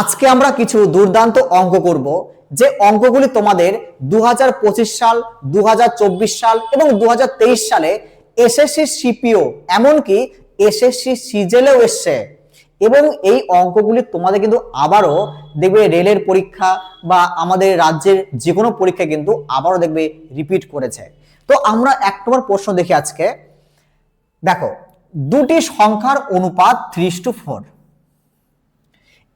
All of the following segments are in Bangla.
আজকে আমরা কিছু দুর্দান্ত অঙ্ক করব, যে অঙ্কগুলি তোমাদের 2025 সাল, 2024 সাল এবং 2023 সালে এসএসসি সিপিও এমনকি এসএসসি সিজেলেও এসছে। এবং এই অঙ্কগুলি তোমাদের কিন্তু আবারও দেখবে রেলের পরীক্ষা বা আমাদের রাজ্যের যে কোনো পরীক্ষা কিন্তু আবারও দেখবে রিপিট করেছে। তো আমরা এক নম্বর প্রশ্ন দেখি আজকে। দেখো, দুটি সংখ্যার অনুপাত 3:4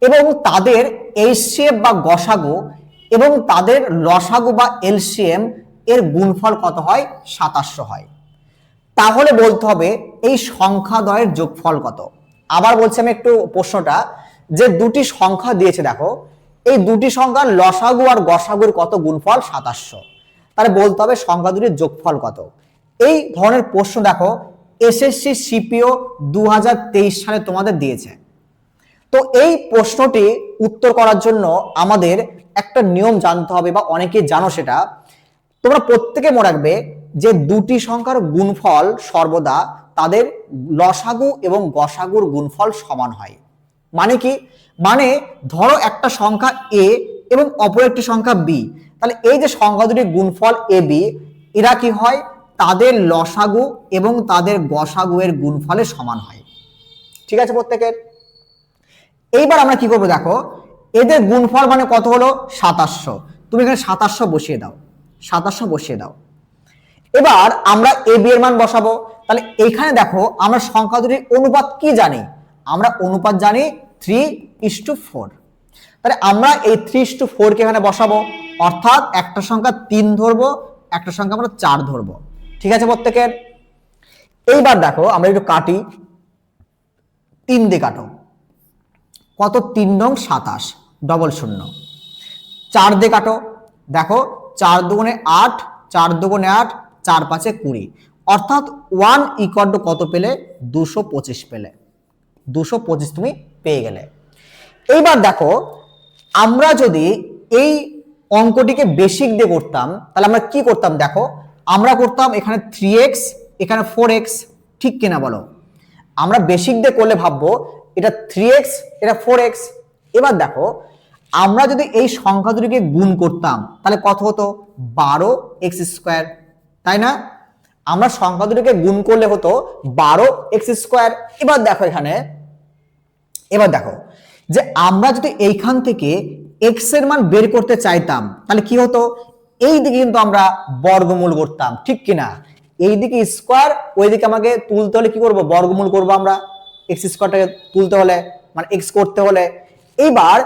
এবং তাদের এইচসিএফ বা গসাগু এবং তাদের লসাগু বা এলসিএম এর গুণফল কত হয়? 2700 হয়। তাহলে বলতে হবে এই সংখ্যাদ্বয়ের যোগফল কত। আবার বলছি আমি একটু প্রশ্নটা, যে দুটি সংখ্যা দিয়েছে, দেখো এই দুটি সংখ্যার লসাগু আর গসাগুর কত গুণফল? 2700। তাহলে বলতে হবে সংখ্যা দুটির যোগফল কত। এই ধরনের প্রশ্ন দেখো এসএসসি সিপিও 2023 সালে তোমাদের দিয়েছে। তো এই প্রশ্নটি উত্তর করার জন্য আমাদের একটা নিয়ম জানতে হবে, বা অনেকেই জানো সেটা। তোমরা প্রত্যেকে মনে রাখবে যে দুটি সংখ্যার গুণফল সর্বদা তাদের লসাগু এবং গসাগুর গুণফল সমান হয়। মানে কি? মানে ধরো একটা সংখ্যা এ এবং অপর একটি সংখ্যা বি, তাহলে এই যে সংখ্যা দুটির গুণফল এ বি, এরা কি হয়? তাদের লসাগু এবং তাদের গসাগু এর গুণফলের সমান হয়। ঠিক আছে প্রত্যেকের? এইবার আমরা কি করবো, দেখো এদের গুণফল মানে কত হলো? 2700। তুমি এখানে 2700 বসিয়ে দাও, 2700 বসিয়ে দাও। এবার আমরা এ বি এর মান বসাবো। তাহলে এখানে দেখো আমরা সংখ্যা দুটির অনুপাত কি জানি? আমরা অনুপাত জানি 3:4। তাহলে আমরা এই 3:4 কে এখানে বসাবো, অর্থাৎ একটা সংখ্যা 3 ধরবো, একটা সংখ্যা আমরা 4 ধরবো। ঠিক আছে প্রত্যেকের? এইবার দেখো আমরা একটু কাটি, 3 দিয়ে কাটো, কত? 3 নং 27, ডবল শূন্য। 4 দিয়ে কাটো, দেখো 4 দুগুণে 8, 4 দুগুণে 8, 4 5 20, অর্থাৎ 1 ইকুয়াল টু কত পেলে? 225 পেলে। 225 তুমি পেয়ে গেলে। এইবার দেখো আমরা যদি এই অঙ্কটিকে বেসিক দিয়ে করতাম তাহলে আমরা কি করতাম? দেখো আমরা করতাম এখানে 3x, এখানে 4x, ঠিক কিনা বলো? আমরা বেসিক দিয়ে করলে ভাববো এটা 3x, এটা 4x। এবার দেখো আমরা যদি এই সংখ্যা দুটিকে গুণ করতাম তাহলে কত হতো? 12x², তাই না? আমরা সংখ্যা দুটিকে গুণ করলে হতো 12x²। এবার দেখো এখানে, এবার দেখো যে আমরা যদি এইখান থেকে x এর মান বের করতে চাইতাম তাহলে কি হতো? এই দিকে কিন্তু আমরা বর্গমূল করতাম, ঠিক কিনা? এই দিকে স্কয়ার, ওই দিকে আমাকে তুলতে হলে কি করব? বর্গমূল করব আমরা। x²টাকে তুলতে হলে মানে x করতে হলে। এইবার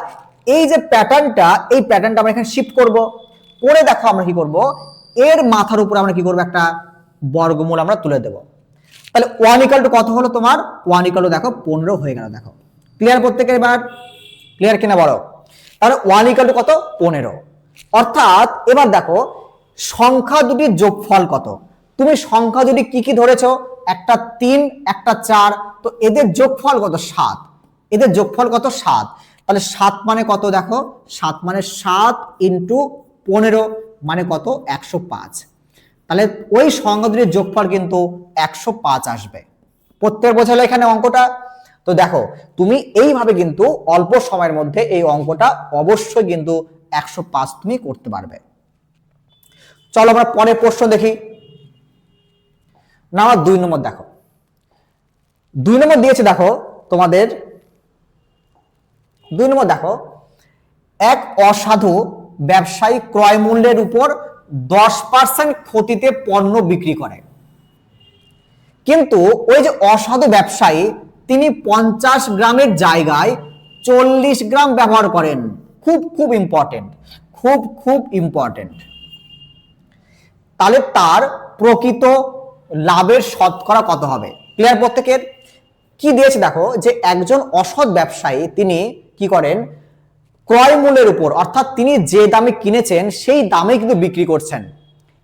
এই যে প্যাটার্নটা, এই প্যাটার্নটা আমরা এখানে শিফট করব। পরে দেখো আমরা কি করব? এর মাথার উপরে আমরা কি করব? একটা বর্গমূল আমরা তুলে দেব। তাহলে 1 ইকুয়াল টু কত হলো তোমার? 1 ইকুয়াল টু দেখো 15 হয়ে গেল। দেখো ক্লিয়ার প্রত্যেকের? এবার ক্লিয়ার কিনা বলো? তাহলে 1 ইকুয়াল টু কত? 15। অর্থাৎ এবার দেখো সংখ্যা দুটির যোগফল কত। তুমি সংখ্যা দুটি কি কি ধরেছো? একটা 3, একটা 4, তো এদের যোগফল কত? 7। এদের যোগফল কত? 7। তাহলে 7 মানে কত? দেখো 7 মানে 7 ইন্টু 15 মানে কত? 105। তাহলে ওই সংখ্যা দুটির যোগফল কিন্তু 105 আসবে। প্রত্যেক বোঝালো এখানে অঙ্কটা? তো দেখো তুমি এইভাবে কিন্তু অল্প সময়ের মধ্যে এই অঙ্কটা অবশ্যই কিন্তু 105 তুমি করতে পারবে। চলো আমরা পরের প্রশ্ন দেখি। না, 2 নম্বর দেখো, 2 নম্বর দিয়েছে। দেখো তোমাদের 2 নম্বর দেখো, এক অসাধু ব্যবসায়ী ক্রয় মূল্যের উপর 10% ক্ষতিতে পণ্য বিক্রি করে, কিন্তু ওই যে অসাধু ব্যবসায়ী তিনি 50 গ্রামের জায়গায় 40 গ্রাম ব্যবহার করেন। খুব খুব ইম্পর্টেন্ট, খুব খুব ইম্পর্টেন্ট। তাহলে তার প্রকৃত লাভের শতকরা কত হবে? ক্লিয়ার প্রত্যেকের? কি দিয়েছে দেখো, যে একজন অসৎ ব্যবসায়ী তিনি কি করেন? ক্রয় মূল্যের উপর, অর্থাৎ তিনি যে দামে কিনেছেন সেই দামে কিন্তু বিক্রি করছেন,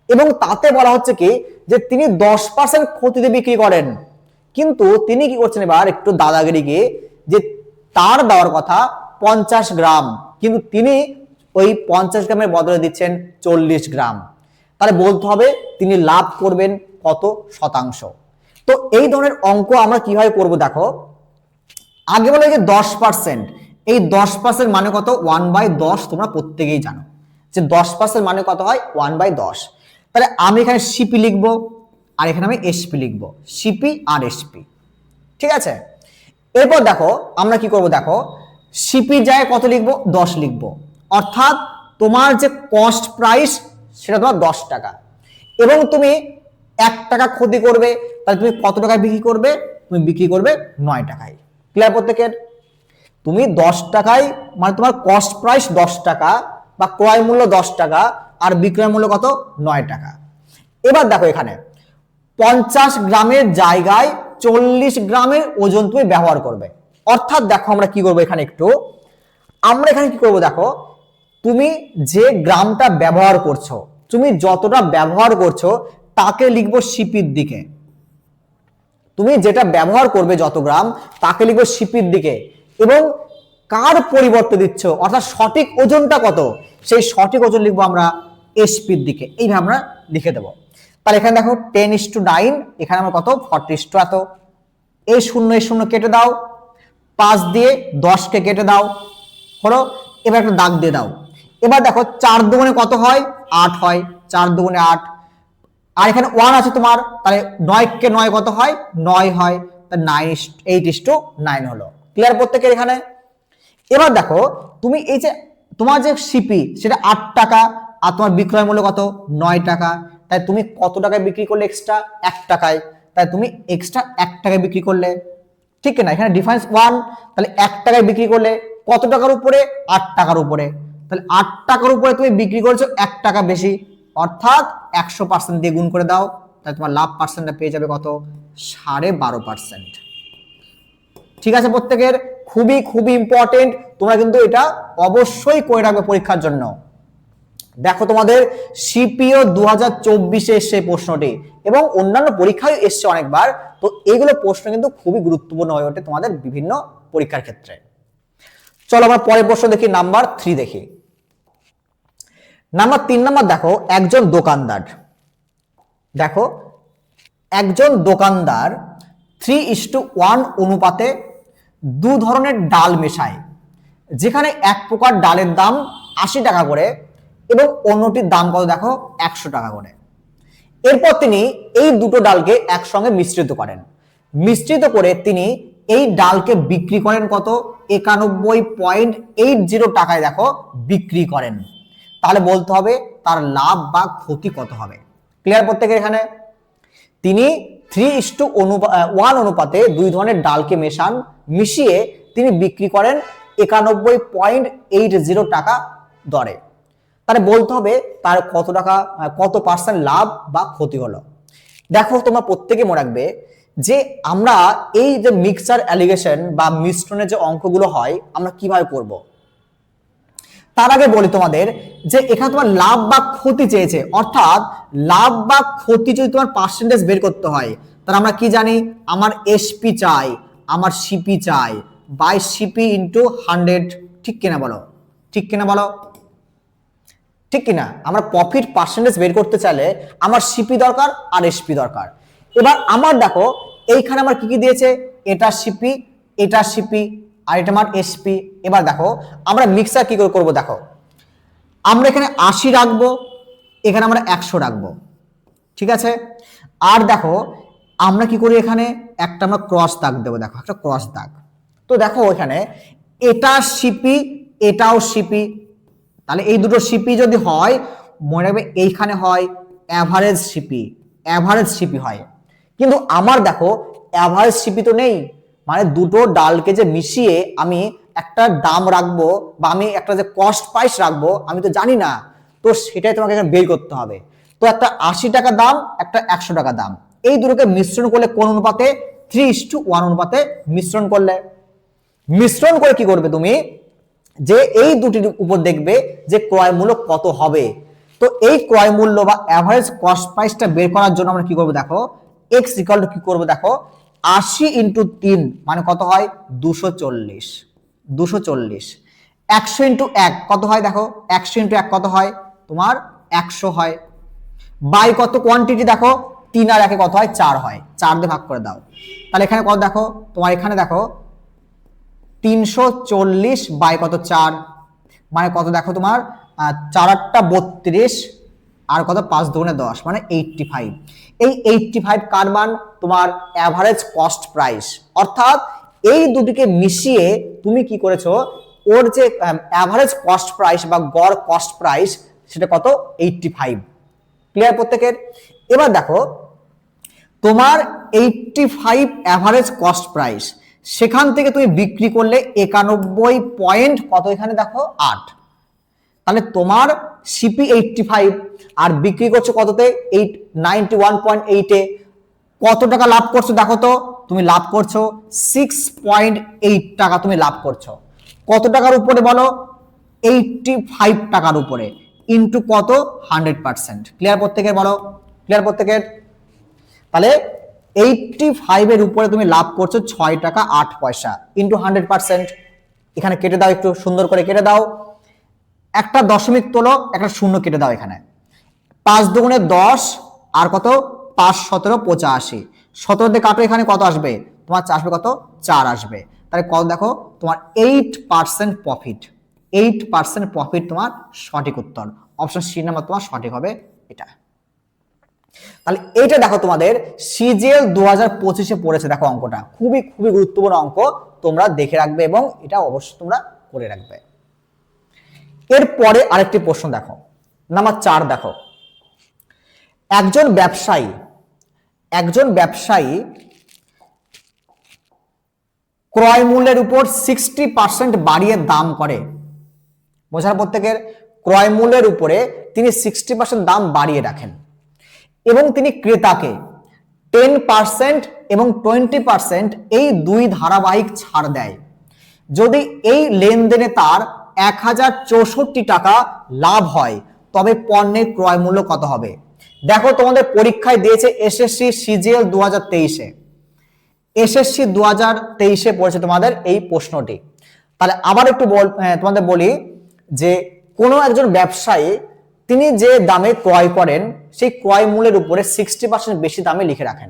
এবং তাতে বলা হচ্ছে কি যে তিনি 10% ক্ষতিতে বিক্রি করেন। কিন্তু তিনি কি করছেন এবার একটু দাদাগিরিকে, যে তার দেওয়ার কথা 50 গ্রাম, কিন্তু তিনি ওই 50 গ্রামের বদলে দিচ্ছেন 40 গ্রাম। তাহলে বলতে হবে তিনি লাভ করবেন কত শতাংশ। তো এই ধরনের অঙ্ক আমরা কিভাবে করব? দেখো আগে বলে যে 10%, এই 10% মানে কত 1/10 তোমরা প্রত্যেকেই জানো যে 10% মানে কত হয় 1/10। তাহলে আমি এখানে সিপি লিখবো আর এখানে আমি এসপি লিখবো, সিপি আর এসপি, ঠিক আছে। এরপর দেখো আমরা কি করব, দেখো সিপি জায়গায় কত লিখবো 10 লিখবো, অর্থাৎ তোমার যে কস্ট প্রাইস সেটা তোমার 10 টাকা এবং তুমি 1 টাকা ক্ষতি করবে, তাহলে তুমি কত টাকায় বিক্রি করবে, তুমি বিক্রি করবে 9 টাকায়। ক্লিয়ার প্রত্যেকের? তুমি 10 টাকায় মানে তোমার কস্ট প্রাইস 10 টাকা বা ক্রয় মূল্য 10 টাকা আর বিক্রয় মূল্য কত 9 টাকা। এবার দেখো এখানে 50 গ্রামের জায়গায় 40 গ্রামের ওজন তুমি ব্যবহার করবে, অর্থাৎ দেখো আমরা কি করবো এখানে একটু, আমরা এখানে কি করবো দেখো, তুমি যে গ্রামটা ব্যবহার করছো, তুমি যতটা ব্যবহার করছো তাকে লিখবো সিপির দিকে, তুমি যেটা ব্যবহার করবে যত গ্রাম তাকে লিখবো সিপির দিকে, এবং কার পরিবর্তে দিচ্ছ অর্থাৎ সঠিক ওজনটা কত সেই সঠিক ওজন লিখবো আমরা এসপির দিকে, এইভাবে আমরা লিখে দেবো। তাহলে এখানে দেখো 10:9, এখানে আমরা কত 40 এত, এই শূন্য কেটে দাও, 5 দিয়ে 10 কে কেটে দাও, হলো। এবার একটা দাগ দিয়ে দাও। এবার দেখো 4 দুগুণে কত হয় 8 হয়, 4 দুগুণে 8, আর এখানে 1 আছে তোমার, তাহলে 9 কে 9 কত হয় 9 হয়, তাহলে 8:9 হলো। ক্লিয়ার প্রত্যেকের এখানে? এবার দেখো তুমি এই যে তোমার যে সিপি সেটা 8 টাকা আর তোমার বিক্রয় মূল্য কত 9 টাকা, তাই তুমি কত টাকায় বিক্রি করলে এক্সট্রা 1 টাকায়, তাই তুমি এক্সট্রা 1 টাকায় বিক্রি করলে, ঠিক না? এখানে ডিফারেন্স 1, তাহলে 1 টাকায় বিক্রি করলে কত টাকার উপরে 8 টাকার উপরে, তাহলে 8 টাকার উপরে তুমি বিক্রি করেছো 1 টাকা বেশি, অর্থাৎ 100% দিয়ে গুণ করে দাও, তাই তোমার লাভ পার্সেন্টটা পেয়ে যাবে কত 12.5%। ঠিক আছে প্রত্যেকের? খুবই খুবই ইম্পর্টেন্ট, তোমরা কিন্তু এটা অবশ্যই করে রাখবে পরীক্ষার জন্য। দেখো তোমাদের সিপিও 2024-এ এসছে প্রশ্নটি এবং অন্যান্য পরীক্ষায় এসছে অনেকবার, তো এইগুলো প্রশ্ন কিন্তু খুবই গুরুত্বপূর্ণ হয়ে ওঠে তোমাদের বিভিন্ন পরীক্ষার ক্ষেত্রে। চলো আমরা পরের প্রশ্ন দেখি, নাম্বার 3 দেখি। নাম্বার 3 নাম্বার দেখো, একজন দোকানদার, দেখো একজন দোকানদার 3:1 অনুপাতে দু ধরনের ডাল মেশায়, যেখানে এক প্রকার ডালের দাম 80 টাকা করে এবং অন্যটির দাম কত দেখো 100 টাকা করে। এরপর তিনি এই দুটো ডালকে একসঙ্গে মিশ্রিত করেন, মিশ্রিত করে তিনি এই ডালকে বিক্রি করেন কত 91.80 টাকায় দেখো বিক্রি করেন। তাহলে বলতে হবে তার লাভ বা ক্ষতি কত হবে। ক্লিয়ার প্রত্যেকের এখানে? তিনি 3:1 অনুপাতে দুই ধরনের ডালকে মিশিয়ে তিনি বিক্রি করেন 91.80 টাকা দরে। তাহলে বলতে হবে তার কত টাকা কত পার্সেন্ট লাভ বা ক্ষতি হলো। দেখো তোমরা প্রত্যেকে মনে রাখবে যে আমরা এই যে মিক্সচার অ্যালিগেশন বা মিশ্রণের যে অঙ্কগুলো হয় আমরা কিভাবে করব। তার আগে বলি তোমাদের যে এখানে তোমার লাভ বা ক্ষতি চেয়েছে, অর্থাৎ লাভ বা ক্ষতি যদি তোমার পার্সেন্টেজ বের করতে হয় তাহলে আমরা কি জানি, আমার এসপি চাই, আমার সিপি চাই, বাই সিপি ইন্টু 100, ঠিক কিনা বলো? ঠিক কিনা বলো? ঠিক কিনা? আমরা প্রফিট পার্সেন্টেজ বের করতে চাইলে আমার সিপি দরকার আর এসপি দরকার। এবার আমার দেখো এইখানে আমার কি কি দিয়েছে, এটা সিপি, এটা সিপি আর এটা আমার এসপি। এবার দেখো আমরা মিক্সার কি করে করবো, দেখো আমরা এখানে 80 রাখবো, এখানে আমরা 100 রাখবো, ঠিক আছে। আর দেখো আমরা কি করি, এখানে একটা আমরা ক্রস দাগ দেবো, দেখো একটা ক্রস দাগ। তো দেখো এখানে এটা সিপি এটাও সিপি, তাহলে এই দুটো সিপি যদি হয় মনে রাখবে এইখানে হয় অ্যাভারেজ সিপি, অ্যাভারেজ সিপি হয়। কিন্তু আমার দেখো অ্যাভারেজ সিপি তো নেই, মানে দুটো ডালকে যে মিশিয়ে আমি একটা দাম রাখবো বা আমি একটা যে কস্ট প্রাইস রাখবো আমি তো জানি না, তো সেটাই তোমাকে এখানে বের করতে হবে। তো একটা 80 টাকা দাম, একটা 100 টাকা দাম, এই দুটোকে মিশ্রণ করলে কোন অনুপাতে 3:1 অনুপাতে মিশ্রণ করলে, মিশ্রণ করে কি করবে তুমি যে এই দুটির উপর দেখবে যে ক্রয় মূল্য কত হবে। তো এই ক্রয় মূল্য বা অ্যাভারেজ কস্ট প্রাইসটা বের করার জন্য আমরা কি করব, দেখো x ইকুয়াল টু কি করব, দেখো 80 ইন্টু 3 মানে কত হয় 240, 240, 100 ইন্টু 1 কত হয়, দেখো 100 ইন্টু 1 কত হয় তোমার 100 হয়, বাই কত কোয়ান্টিটি দেখো 3 আর 1 কত হয় 4 হয়, 4 দিয়ে ভাগ করে দাও। তাহলে এখানে কত দেখো তোমার, এখানে দেখো 340 বাই কত 4, মানে কত দেখো তোমার 4 8 32 আর কত 5 2 10, মানে 85। এই 85 কার মান? তোমার অ্যাভারেজ কস্ট প্রাইস। অর্থাৎ এই দুটিকে মিশিয়ে তুমি কি করেছো, ওর যে অ্যাভারেজ কস্ট প্রাইস বা গড় কস্ট প্রাইস সেটা কত? 85। ক্লিয়ার প্রত্যেকের? এবার দেখো তোমার 85 অ্যাভারেজ কস্ট প্রাইস, সেখান থেকে তুমি বিক্রি করলে 91 পয়েন্ট কত, এখানে দেখো 8। তাহলে তোমার সিপি 85 আর বিক্রি করছো কততে? 91.8 এ। কত টাকা লাভ করছো দেখো তো, তুমি লাভ করছো 6.8 টাকা তুমি লাভ করছো। কত টাকার উপরে বলো? 85 টাকার উপরে, ইন্টু কত? 100%। ক্লিয়ার প্রত্যেকের? বলো ক্লিয়ার প্রত্যেকের? তাহলে 85 এর উপরে তুমি লাভ করছো 6 টাকা 8 পয়সা, ইন্টু 100%। এখানে কেটে দাও, একটু সুন্দর করে কেটে দাও, একটা দশমিক তোলো, একটা শূন্য কেটে দাও। এখানে 5 2 10 আর কত 5 17 85, 17 দিয়ে কাটো, এখানে কত আসবে তোমার? আসবে কত? 4 আসবে। তাহলে কত দেখো তোমার 8% প্রফিট। 8% প্রফিট তোমার সঠিক উত্তর। অপশন সি নাম্বার তোমার সঠিক হবে এটা। তাহলে এইটা দেখো তোমাদের সিজিএল 2025-এ পড়েছে। দেখো অঙ্কটা খুবই খুবই গুরুত্বপূর্ণ অঙ্ক, তোমরা দেখে রাখবে এবং এটা অবশ্যই তোমরা করে রাখবে। এরপরে আরেকটি প্রশ্ন দেখো, নাম্বার 4 দেখো, একজন ব্যবসায়ী ক্রয় মূল্যের উপর 60% বাড়িয়ে দাম করে। বোঝার প্রত্যেকের? ক্রয় মূল্যের উপরে তিনি 60% দাম বাড়িয়ে রাখেন এবং তিনি ক্রেতাকে 10% এবং 20% এই দুই ধারাবাহিক ছাড় দেয়। যদি এই লেনদেনে তার 1064 টাকা লাভ হয়, তবে পণ্যের ক্রয় মূল্য কত হবে? দেখো তোমাদের পরীক্ষায় দিয়েছে এসএসসি সিজিএল 2023-এ, এসএসসি 2023-এ পড়েছে তোমাদের এই প্রশ্নটি। তাহলে আবার একটু তোমাদের বলি যে কোনো একজন ব্যবসায়ী তিনি যে দামে ক্রয় করেন সেই ক্রয় মূল্যের উপরে 60% বেশি দামে লিখে রাখেন।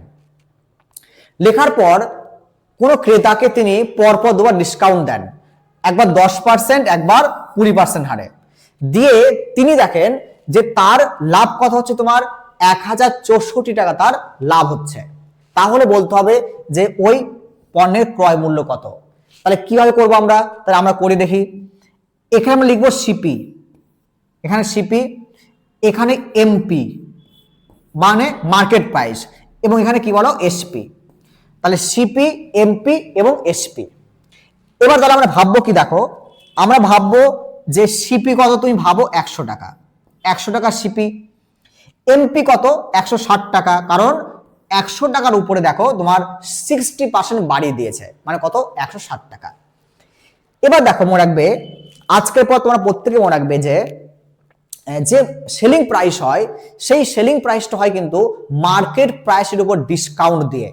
লেখার পর কোনো ক্রেতাকে তিনি পরপর দুবার ডিসকাউন্ট দেন, একবার 10%, একবার 20% হারে দিয়ে তিনি দেখেন যে তার লাভ কত হচ্ছে, তোমার 1064 টাকা তার লাভ হচ্ছে। তাহলে বলতে হবে যে ওই পণ্যের ক্রয় মূল্য কত। তাহলে কিভাবে করবো আমরা? তাহলে আমরা করে দেখি। এখানে আমরা লিখবো সিপি, এখানে সিপি, এখানে এমপি মানে মার্কেট প্রাইস, এবং এখানে কি বলো? এসপি। তাহলে সিপি, এমপি এবং এসপি। এবার তাহলে আমরা ভাববো কি? দেখো আমরা ভাববো যে সিপি কত, তুমি ভাবো 100 টাকা, 100 টাকা সিপি। এমপি কত? 160 টাকা, কারণ 100 টাকার উপরে দেখো তোমার 60% বাড়িয়ে দিয়েছে, মানে কত? 160 টাকা। এবার দেখো মনে রাখবে, আজকের পর তোমরা প্রত্যেকে মনে রাখবে যে সেলিং প্রাইস হয়, সেই সেলিং প্রাইসটা হয় কিন্তু মার্কেট প্রাইসের উপর ডিসকাউন্ট দিয়ে।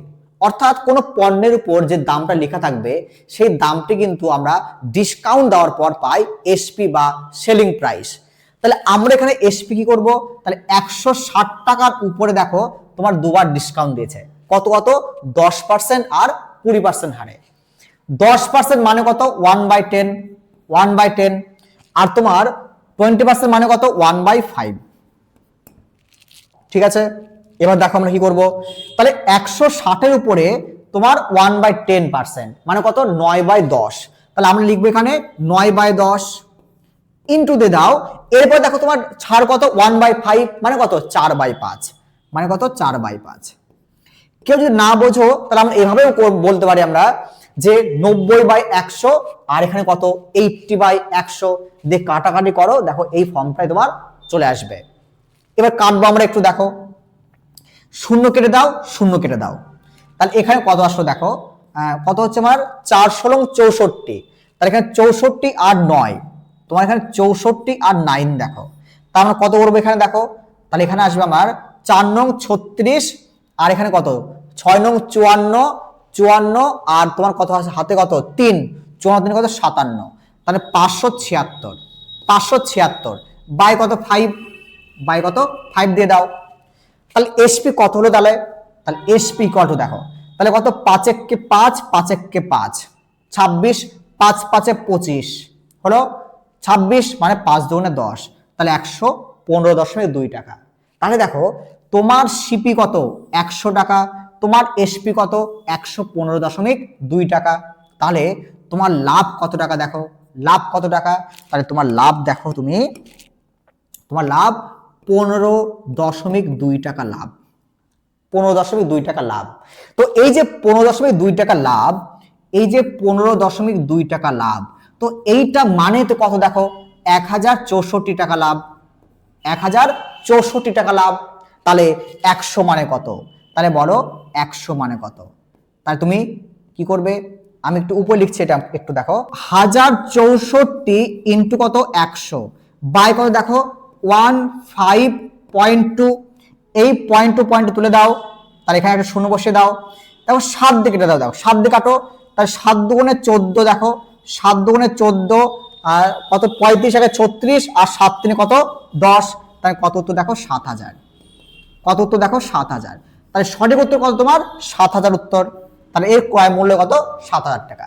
অর্থাৎ কোনো পণ্যের উপর যে দামটা লেখা থাকবে সেই দামটি কিন্তু আমরা ডিসকাউন্ট দেওয়ার পর পাই এসপি বা সেলিং প্রাইস। তাহলে আমরা এখানে এসপি কি করব? তাহলে 160 টাকার উপরে দেখো তোমার দুবার ডিসকাউন্ট দিয়েছে, কত কত? 10% আর 20% হারে। 10% মানে কত? 1/10, 1/10, আর তোমার 20% মানে কত? 1/5। ঠিক আছে, এবার দেখো আমরা কি করব। তাহলে 160-এর উপরে তোমার 1/10% মানে কত? 9/10। তাহলে আমরা লিখবো এখানে 9/10 ইন্টু দিয়ে দাও। এরপর দেখো তোমার ছাড় কত? 1/5 মানে কত? 4/5 মানে কত? 4/5। কেউ যদি না বোঝো তাহলে আমরা এভাবেও বলতে পারি আমরা যে 90/100 আর এখানে কত? 80/100 দিয়ে কাটাকাটি করো, দেখো এই ফর্মটাই তোমার চলে আসবে। এবার কাটবো আমরা একটু, দেখো শূন্য কেটে দাও, শূন্য কেটে দাও। তাহলে এখানে কত আসলো দেখো, কত হচ্ছে আমার? 4 × 64। তাহলে এখানে 64 আর 9, তোমার এখানে 64 আর 9 দেখো। তা আমরা কত করবো এখানে দেখো, তাহলে এখানে আসবে আমার 4 নং 36 আর এখানে কত? 6 নং 54, 54 আর তোমার কত আছে হাতে? কত? 3, 54 কত? 57। তাহলে 576, 576 বাই কত? 5, বাই কত? 5 দিয়ে দাও। তাহলে এসপি কত হলো? তাহলে এসপি কত দেখো, তাহলে কত? 5 × 1 = 5, 5 × 1 = 5, 26, 5 5 25 হলো 26, মানে 5 দুগুণে 10, তাহলে 115.2 টাকা। তাহলে দেখো তোমার সিপি কত 100 টাকা, তোমার এসপি কত 115.2 টাকা। তাহলে তোমার লাভ কত টাকা, দেখো লাভ কত টাকা। তাহলে তোমার লাভ দেখো, তুমি তোমার লাভ 15.2 টাকা লাভ, 15.2 টাকা লাভ। তো এই যে 15.2 টাকা লাভ, এই যে 15.2 টাকা লাভ, তো এইটা মানে তো কত দেখো 1064 টাকা লাভ, 1064 টাকা লাভ। তাহলে 100 মানে কত, তাহলে বলো 100 মানে কত। তাহলে তুমি কি করবে, আমি একটু উপরে লিখছি, এটা একটু দেখো, 1064 ইন্টু কত 100 বাই কত দেখো 15.2, এই পয়েন্ট তুলে দাও, তাহলে এখানে একটা শূন্য বসিয়ে দাও। দেখো 7 দিকে দাও, দাও 7 দিয়ে কাটো, তাহলে 7 দুগুণে 14 দেখো, 7 দুগুণে 14 আর কত 35 আগে 36 আর 7 তিনে কত 10, তাহলে কত উত্তর দেখো 7000, কত উত্তর দেখো 7000। তাহলে সঠিক উত্তর কত তোমার 7000 উত্তর। তাহলে এর ক্রয় মূল্য কত 7000 টাকা।